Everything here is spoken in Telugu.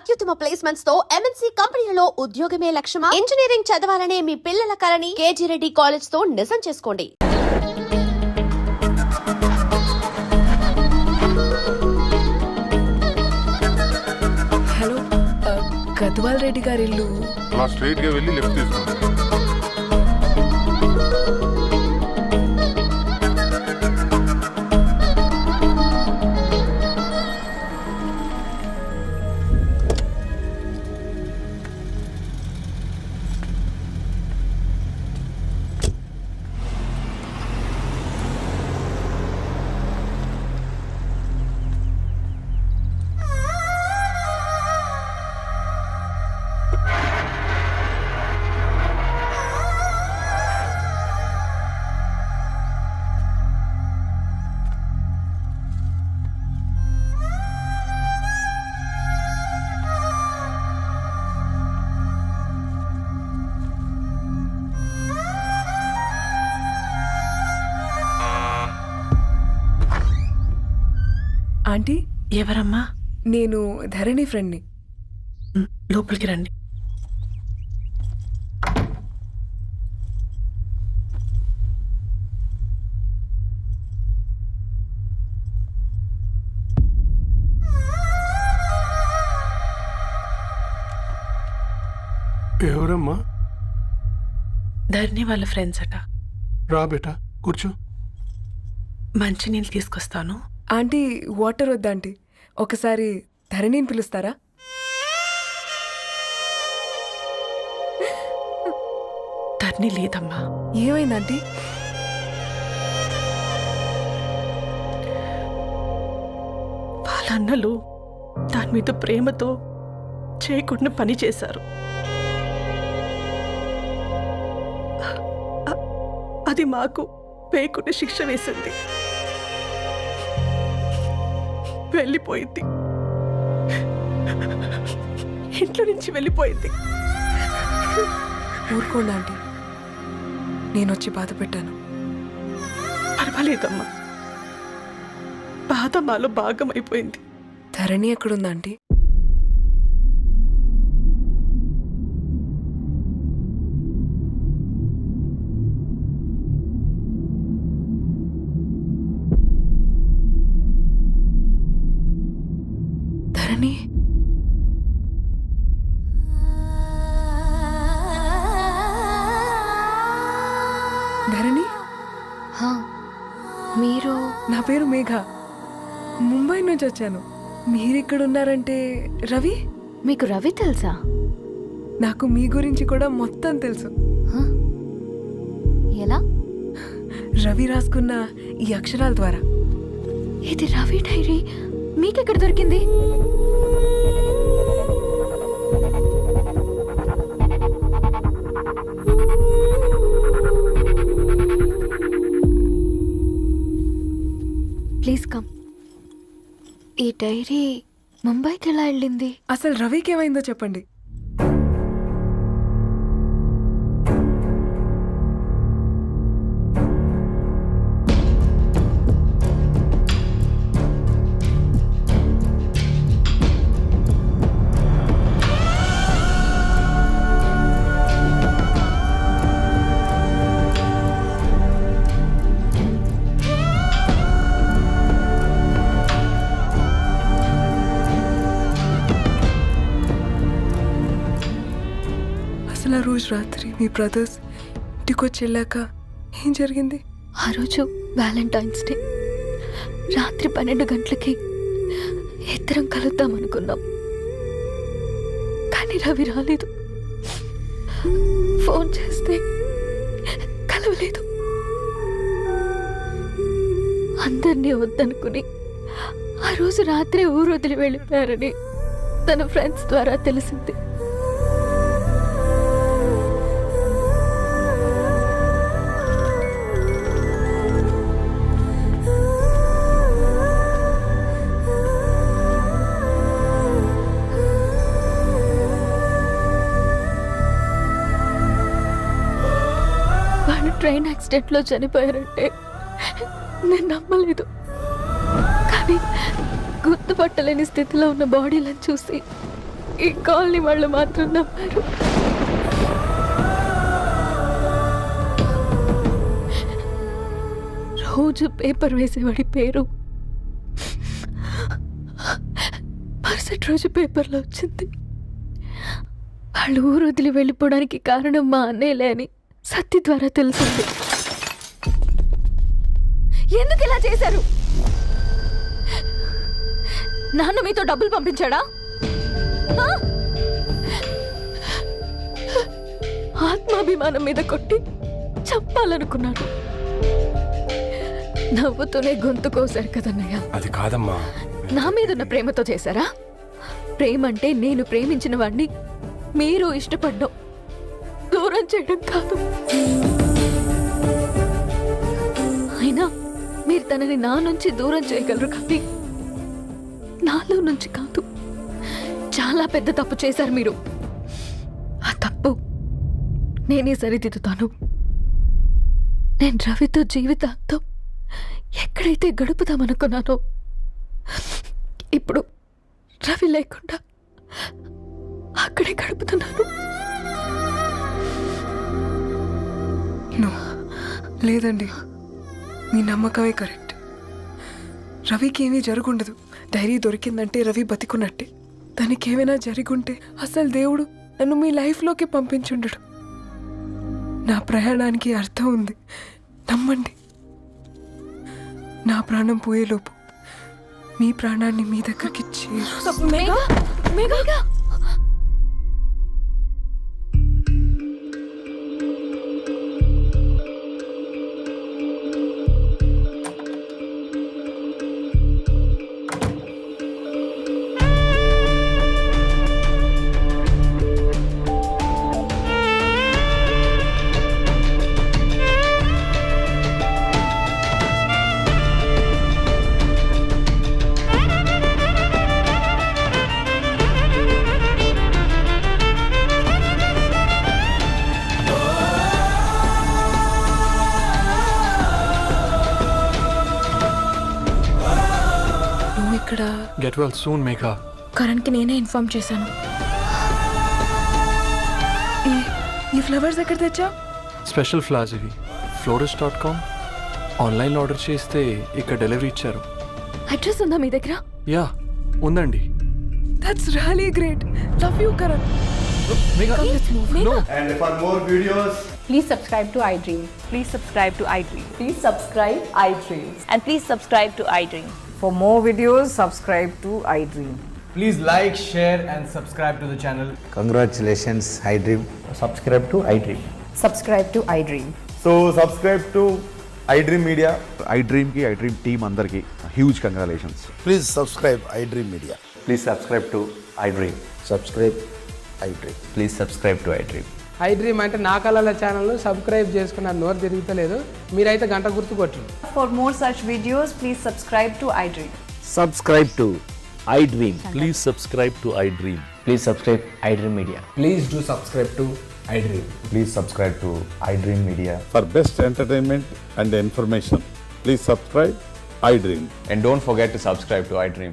అత్యుత్తమ ప్లేస్మెంట్స్ తో ఎంఎన్సీ కంపెనీలలో ఉద్యోగమే లక్ష్యమా? ఇంజనీరింగ్ చదవాలనే మీ పిల్లల కలని కేజీ రెడ్డి కాలేజ్ తో నిజం చేసుకోండి. హలో, గద్వాల్ రెడ్డి గారి ఇల్లు. అలా స్ట్రైట్ గా వెళ్ళి లెఫ్ట్ తీసుకోండి. ఆంటీ, ఎవరమ్మా? నేను ధరణి ఫ్రెండ్ని. లోపలికి రండి. ఎవరమ్మా? ధరణి వాళ్ళ ఫ్రెండ్స్ అట. రా బేటా, కూర్చో. మంచినీళ్ళు తీసుకొస్తాను. ఆంటీ, వాటర్ వద్దా ఆంటీ? ఒకసారి ధరణిని పిలుస్తారా? ధరణి లేదమ్మా. ఏమైంది ఆంటీ? వాళ్ళ అన్నలు దాని మీద ప్రేమతో చేయకుండా పని చేశారు. అది మాకు పేకుండా శిక్ష వేసింది. వెళ్ళిపోయింది, ఇంట్లో నుంచి వెళ్ళిపోయింది. ఊరుకోండి ఆంటీ, నేను వచ్చి బాధ పెట్టాను. పర్వాలేదమ్మా, బాధ మాలో భాగం అయిపోయింది. ధరణి ఎక్కడుందా ఆంటీ? ధరణి, ధరణి, మీరు? నా పేరు మేఘ, ముంబై నుంచి వచ్చాను. మీరిక్కడ ఉన్నారంటే రవి? మీకు రవి తెలుసా? నాకు మీ గురించి కూడా మొత్తం తెలుసు. హ? ఎలా? రవి రాసుకున్న ఈ అక్షరాల ద్వారా. ఇది రవి డైరీ మీకెక్కడ దొరికింది? Please come. ఈ డైరీ ముంబైకి ఎలా వెళ్ళింది? అసలు రవికి ఏమైందో చెప్పండి. అసలు ఆ రోజు రాత్రి మీ బ్రదర్స్ ఇంటికొచ్చి వెళ్ళాక ఏం జరిగింది? ఆ రోజు వ్యాలంటైన్స్ డే రాత్రి 12 గంటలకి ఇద్దరం కలుద్దాం అనుకున్నాం. కానీ రవి రాలేదు. ఫోన్ చేస్తే కలవలేదు. అందరినీ వద్దనుకుని ఆ రోజు రాత్రి ఊరు వదిలి వెళ్ళిపోయారని తన ఫ్రెండ్స్ ద్వారా తెలిసింది. ట్రైన్ యాక్సిడెంట్లో చనిపోయారంటే నేను నమ్మలేదు. కానీ గుర్తుపట్టలేని స్థితిలో ఉన్న బాడీలను చూసి ఈ కాలనీ వాళ్ళు మాత్రం నమ్మారు. రోజు పేపర్ వేసేవాడి పేరు మరుసటి రోజు పేపర్లో వచ్చింది. వాళ్ళు ఊరు వదిలి వెళ్ళిపోవడానికి కారణం మా అన్నయ్యలే అని సత్తి ద్వారా తెలిసింది. ఎందుకు ఇలా చేశారు? నాన్న మీతో డబ్బులు పంపించాడా? ఆ? ఆత్మాభిమానం మీద కొట్టి చంపాలనుకున్నాడు. నవ్వుతూనే గొంతు కోసారు కదన్నయ్య. అది కాదమ్మా. నా మీదున్న ప్రేమతో చేశారా? ప్రేమ అంటే నేను ప్రేమించిన వాడిని మీరు ఇష్టపడ్డం, దూరం చేయడం కాదు. అయినా మీరు తనని నా నుంచి దూరం చేయగలరు కానీ నాలో నుంచి కాదు. చాలా పెద్ద తప్పు చేశారు మీరు. ఆ తప్పు నేనే సరిదిద్దుతాను. నేను రవితో జీవితాంతం ఎక్కడైతే గడుపుదామనుకున్నానో ఇప్పుడు రవి లేకుండా అక్కడే గడుపుతున్నాను. నో, లేదండి, మీ నమ్మకమే కరెక్ట్. రవికి ఏమీ జరుగుండదు. డైరీ దొరికిందంటే రవి బతికున్నట్టే. తనకి ఏమైనా జరుగుంటే అసలు దేవుడు నన్ను మీ లైఫ్లోకి పంపించుండడు. నా ప్రయాణానికి అర్థం ఉంది, నమ్మండి. నా ప్రాణం పోయేలోపు మీ ప్రాణాన్ని మీ దగ్గరికి చేరు. మేఘా, మేఘా, నువ్వు ఇక్కడ గెట్ వెల్ సూన్ మేఘా. కరణ్కి నేనే ఇన్ఫార్మ్ చేశాను. ఈ ఫ్లవర్స్ ఎక్కడ తెచ్చా? స్పెషల్ ఫ్లవర్స్ ఇవి. florist.com ఆన్లైన్లో ఆర్డర్ చేస్తే ఇక్కడ డెలివరీ ఇచ్చారు. అడ్రస్ ఉందా మీ దగ్గర? యా ఉందండి. That's really great. Love you Karan. Megha no. And for more videos, Please subscribe to iDream. Please subscribe to iDream. Please subscribe iDream. And please subscribe to iDream. For more videos, subscribe to iDream. please like, share, and subscribe to the channel. Congratulations, iDream. Subscribe to iDream. Subscribe to iDream. So subscribe to iDream Media. iDream ki iDream team andarki huge congratulations. Please subscribe iDream Media. Please subscribe to iDream. Subscribe iDream. Please subscribe to iDream. iDream అంటే నా కళల ఛానల్ సబ్స్క్రైబ్ చేసుకున్న నోరు తిరుగుతలేదు. మీరైతే గంట గుర్తు కొట్టండి. For more such videos, please subscribe to iDream. Subscribe to iDream. Please subscribe to iDream. Please subscribe iDream Media. Please do subscribe to iDream. Please subscribe to iDream Media. For best entertainment and information, please subscribe iDream. And don't forget to subscribe to iDream.